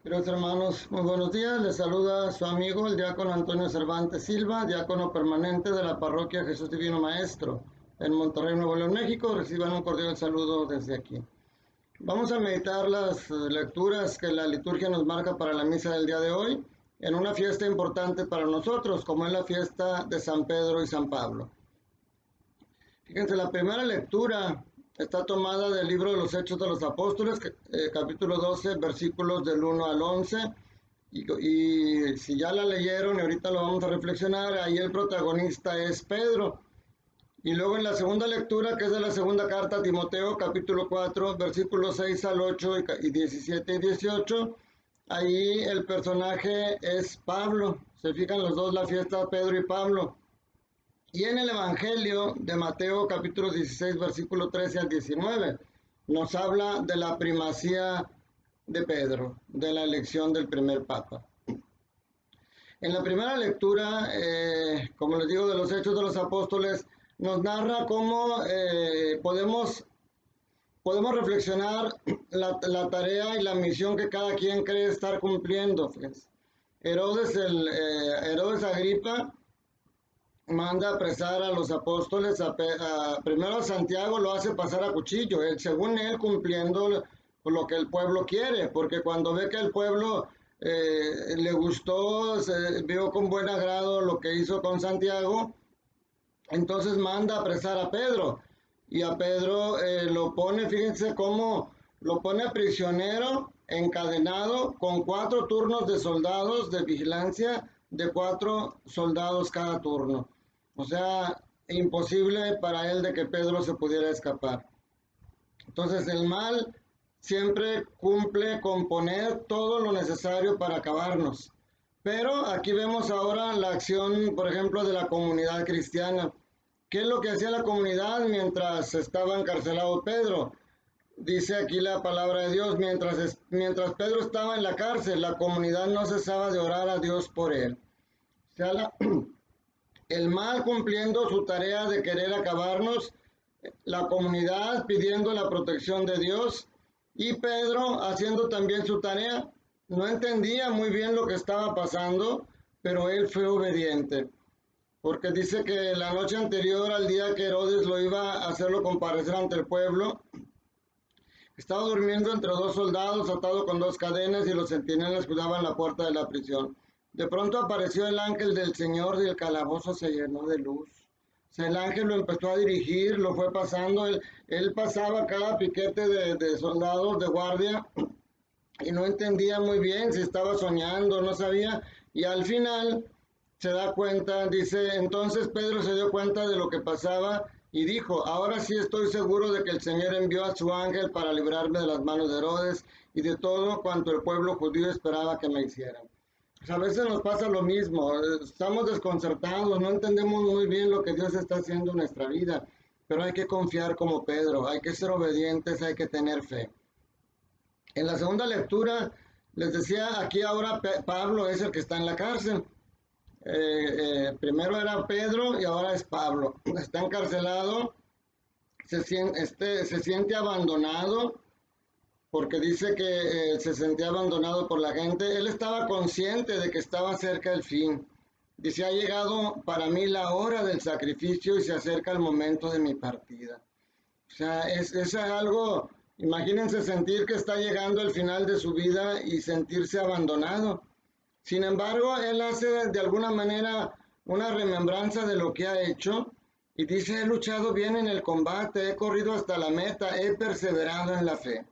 Queridos hermanos, muy buenos días. Les saluda su amigo el diácono Antonio Cervantes Silva, diácono permanente de la parroquia Jesús Divino Maestro en Monterrey, Nuevo León, México. Reciban un cordial saludo desde aquí. Vamos a meditar las lecturas que la liturgia nos marca para la misa del día de hoy, en una fiesta importante para nosotros, como es la fiesta de San Pedro y San Pablo. Fíjense, la primera lectura está tomada del libro de los Hechos de los Apóstoles, capítulo 12, versículos del 1 al 11. Y si ya la leyeron y ahorita lo vamos a reflexionar, ahí el protagonista es Pedro. Y luego en la segunda lectura, que es de la segunda carta a Timoteo, capítulo 4, versículos 6 al 8 y 17 y 18, ahí el personaje es Pablo. Se fijan los dos, la fiesta de Pedro y Pablo. Y en el Evangelio de Mateo capítulo 16, versículo 13 al 19, nos habla de la primacía de Pedro, de la elección del primer papa. En la primera lectura, como les digo, de los Hechos de los Apóstoles, nos narra cómo podemos reflexionar la tarea y la misión que cada quien cree estar cumpliendo. Fíjense. Herodes Agripa manda apresar a los apóstoles, primero a Santiago lo hace pasar a cuchillo, según él cumpliendo lo que el pueblo quiere, porque cuando ve que el pueblo le gustó, vio con buen agrado lo que hizo con Santiago, entonces manda apresar a Pedro, y a Pedro lo pone, fíjense cómo lo pone prisionero, encadenado, con 4 turnos de soldados de vigilancia, de 4 soldados cada turno. O sea, imposible para él de que Pedro se pudiera escapar. Entonces el mal siempre cumple con poner todo lo necesario para acabarnos. Pero aquí vemos ahora la acción, por ejemplo, de la comunidad cristiana. ¿Qué es lo que hacía la comunidad mientras estaba encarcelado Pedro? Dice aquí la palabra de Dios, mientras Pedro estaba en la cárcel, la comunidad no cesaba de orar a Dios por él. O sea, el mal cumpliendo su tarea de querer acabarnos, la comunidad pidiendo la protección de Dios y Pedro haciendo también su tarea. No entendía muy bien lo que estaba pasando, pero él fue obediente, porque dice que la noche anterior al día que Herodes lo iba a hacerlo comparecer ante el pueblo, estaba durmiendo entre 2 soldados, atado con 2 cadenas, y los centinelas cuidaban la puerta de la prisión. De pronto apareció el ángel del Señor y el calabozo se llenó de luz. O sea, el ángel lo empezó a dirigir, lo fue pasando, él pasaba cada piquete de soldados de guardia y no entendía muy bien si estaba soñando, no sabía, y al final se da cuenta, dice, entonces Pedro se dio cuenta de lo que pasaba y dijo, ahora sí estoy seguro de que el Señor envió a su ángel para librarme de las manos de Herodes y de todo cuanto el pueblo judío esperaba que me hicieran. Pues a veces nos pasa lo mismo, estamos desconcertados, no entendemos muy bien lo que Dios está haciendo en nuestra vida, pero hay que confiar como Pedro, hay que ser obedientes, hay que tener fe. En la segunda lectura, les decía, aquí ahora Pablo es el que está en la cárcel. Primero era Pedro y ahora es Pablo. Está encarcelado, se siente abandonado, porque dice que se sentía abandonado por la gente. Él estaba consciente de que estaba cerca el fin. Dice, ha llegado para mí la hora del sacrificio y se acerca el momento de mi partida. O sea, es algo, imagínense sentir que está llegando el final de su vida y sentirse abandonado. Sin embargo, él hace de alguna manera una remembranza de lo que ha hecho y dice, he luchado bien en el combate, he corrido hasta la meta, he perseverado en la fe.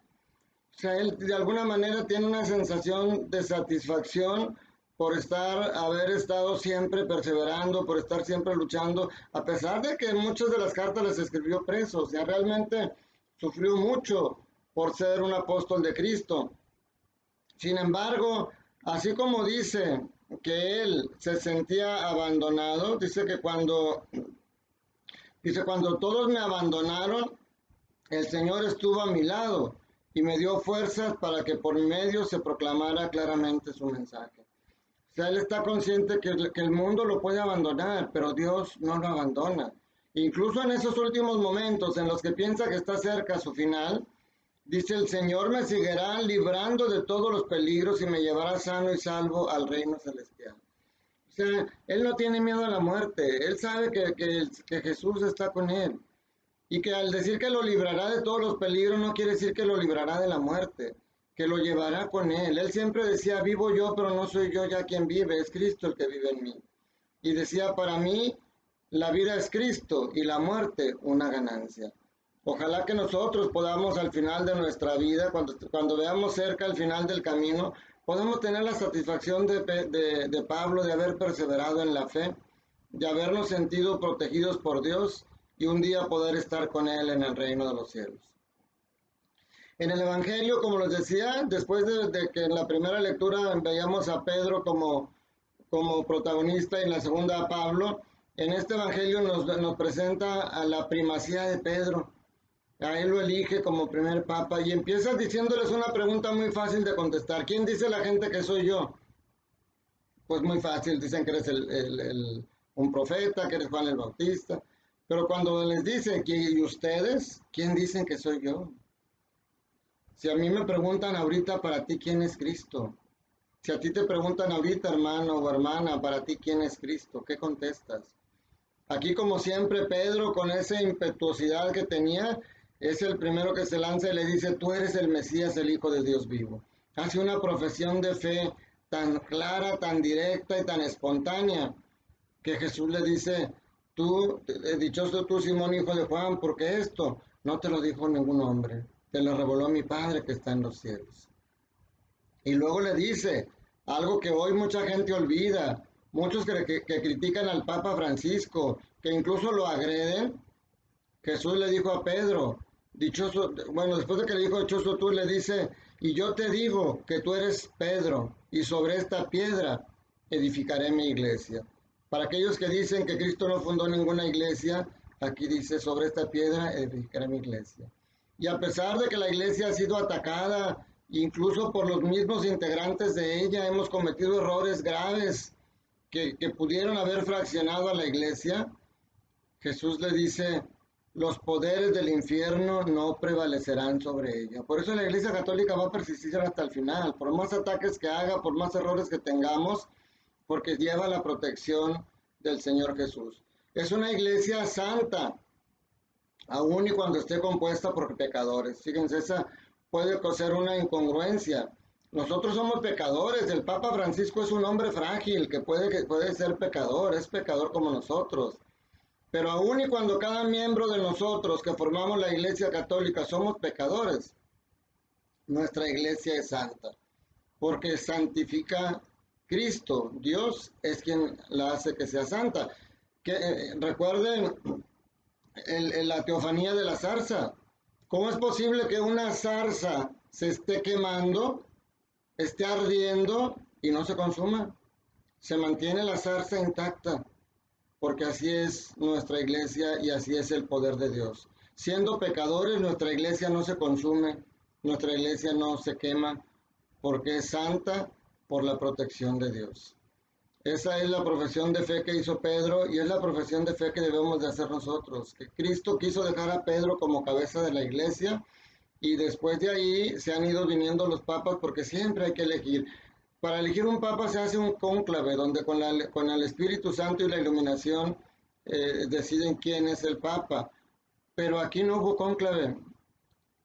O sea, él de alguna manera tiene una sensación de satisfacción por haber estado siempre perseverando, por estar siempre luchando, a pesar de que en muchas de las cartas les escribió preso. O sea, realmente sufrió mucho por ser un apóstol de Cristo. Sin embargo, así como dice que él se sentía abandonado, dice cuando todos me abandonaron, el Señor estuvo a mi lado y me dio fuerzas para que por medio se proclamara claramente su mensaje. O sea, él está consciente que el mundo lo puede abandonar, pero Dios no lo abandona. Incluso en esos últimos momentos en los que piensa que está cerca a su final, Dice, el Señor me seguirá librando de todos los peligros y me llevará sano y salvo al reino celestial. O sea, él no tiene miedo a la muerte, él sabe que Jesús está con él. Y que al decir que lo librará de todos los peligros no quiere decir que lo librará de la muerte, que lo llevará con él. Él siempre decía, vivo yo, pero no soy yo ya quien vive, es Cristo el que vive en mí. Y decía, para mí la vida es Cristo y la muerte una ganancia. Ojalá que nosotros podamos al final de nuestra vida, cuando veamos cerca el final del camino, podamos tener la satisfacción de Pablo de haber perseverado en la fe, de habernos sentido protegidos por Dios y un día poder estar con Él en el reino de los cielos. En el Evangelio, como les decía, después de que en la primera lectura veíamos a Pedro como protagonista y en la segunda a Pablo, en este Evangelio nos presenta a la primacía de Pedro. A él lo elige como primer papa y empieza diciéndoles una pregunta muy fácil de contestar. ¿Quién dice la gente que soy yo? Pues muy fácil, dicen que eres un profeta, que eres Juan el Bautista. Pero cuando les dice, ¿y ustedes? ¿Quién dicen que soy yo? Si a mí me preguntan ahorita para ti, ¿quién es Cristo? Si a ti te preguntan ahorita, hermano o hermana, para ti, ¿quién es Cristo? ¿Qué contestas? Aquí, como siempre, Pedro, con esa impetuosidad que tenía, es el primero que se lanza y le dice, tú eres el Mesías, el Hijo de Dios vivo. Hace una profesión de fe tan clara, tan directa y tan espontánea, que Jesús le dice, dichoso tú, Simón, hijo de Juan, porque esto no te lo dijo ningún hombre, te lo reveló mi Padre que está en los cielos. Y luego le dice algo que hoy mucha gente olvida, muchos que critican al Papa Francisco, que incluso lo agreden. Jesús le dijo a Pedro, dichoso, bueno, después de que le dijo dichoso tú, le dice, y yo te digo que tú eres Pedro, y sobre esta piedra edificaré mi iglesia. Para aquellos que dicen que Cristo no fundó ninguna iglesia, aquí dice, sobre esta piedra edificaré mi iglesia. Y a pesar de que la iglesia ha sido atacada, incluso por los mismos integrantes de ella, hemos cometido errores graves que pudieron haber fraccionado a la iglesia, Jesús le dice, los poderes del infierno no prevalecerán sobre ella. Por eso la Iglesia Católica va a persistir hasta el final, por más ataques que haga, por más errores que tengamos, porque lleva la protección del Señor Jesús. Es una iglesia santa, aun y cuando esté compuesta por pecadores. Fíjense, esa puede ser una incongruencia. Nosotros somos pecadores, el Papa Francisco es un hombre frágil que puede ser pecador, es pecador como nosotros. Pero aun y cuando cada miembro de nosotros que formamos la Iglesia Católica somos pecadores, nuestra iglesia es santa, porque santifica Cristo. Dios es quien la hace que sea santa. Recuerden la teofanía de la zarza. ¿Cómo es posible que una zarza se esté quemando, esté ardiendo y no se consuma? Se mantiene la zarza intacta, porque así es nuestra iglesia y así es el poder de Dios. Siendo pecadores, nuestra iglesia no se consume, nuestra iglesia no se quema, porque es santa por la protección de Dios. Esa es la profesión de fe que hizo Pedro y es la profesión de fe que debemos de hacer nosotros, que Cristo quiso dejar a Pedro como cabeza de la iglesia y después de ahí se han ido viniendo los papas porque siempre hay que elegir. Para elegir un papa se hace un cónclave donde con el Espíritu Santo y la iluminación deciden quién es el papa. Pero aquí no hubo cónclave.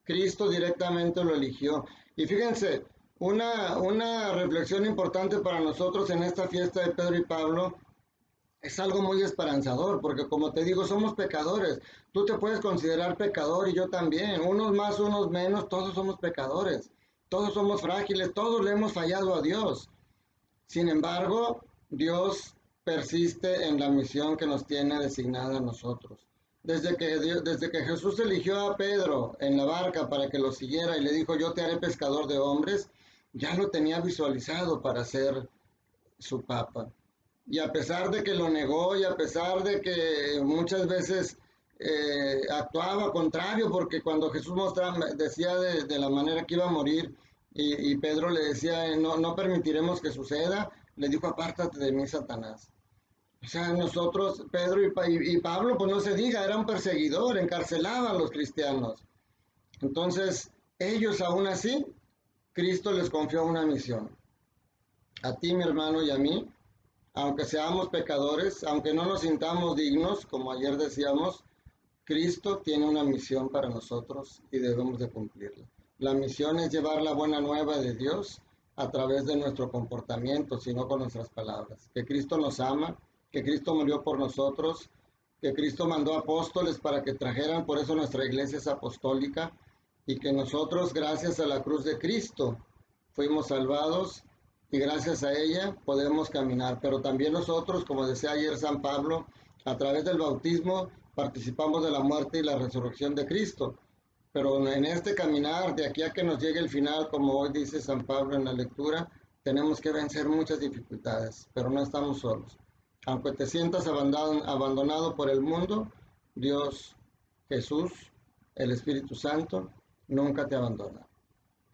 Cristo directamente lo eligió. Y fíjense, una reflexión importante para nosotros en esta fiesta de Pedro y Pablo es algo muy esperanzador, porque como te digo, somos pecadores. Tú te puedes considerar pecador y yo también. Unos más, unos menos, todos somos pecadores. Todos somos frágiles, todos le hemos fallado a Dios. Sin embargo, Dios persiste en la misión que nos tiene designada a nosotros. Desde que Jesús eligió a Pedro en la barca para que lo siguiera y le dijo, yo te haré pescador de hombres, ya lo tenía visualizado para ser su papa. Y a pesar de que lo negó y a pesar de que muchas veces actuaba contrario, porque cuando Jesús decía de la manera que iba a morir y Pedro le decía, no, no permitiremos que suceda, le dijo, apártate de mí, Satanás. O sea, nosotros, Pedro y Pablo, pues no se diga, era un perseguidor, encarcelaba a los cristianos. Entonces, Ellos aún así, Cristo les confió una misión. A ti, mi hermano, y a mí, aunque seamos pecadores, aunque no nos sintamos dignos, como ayer decíamos, Cristo tiene una misión para nosotros y debemos de cumplirla. La misión es llevar la buena nueva de Dios a través de nuestro comportamiento, sino con nuestras palabras. Que Cristo nos ama, que Cristo murió por nosotros, que Cristo mandó apóstoles para que trajeran, por eso nuestra iglesia es apostólica, y que nosotros, gracias a la cruz de Cristo, fuimos salvados y gracias a ella podemos caminar. Pero también nosotros, como decía ayer San Pablo, a través del bautismo participamos de la muerte y la resurrección de Cristo. Pero en este caminar, de aquí a que nos llegue el final, como hoy dice San Pablo en la lectura, tenemos que vencer muchas dificultades, pero no estamos solos. Aunque te sientas abandonado por el mundo, Dios, Jesús, el Espíritu Santo, nunca te abandona.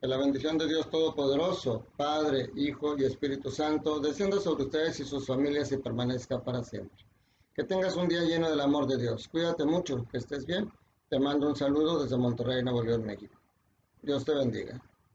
Que la bendición de Dios Todopoderoso, Padre, Hijo y Espíritu Santo, descienda sobre ustedes y sus familias y permanezca para siempre. Que tengas un día lleno del amor de Dios. Cuídate mucho, que estés bien. Te mando un saludo desde Monterrey, Nuevo León, México. Dios te bendiga.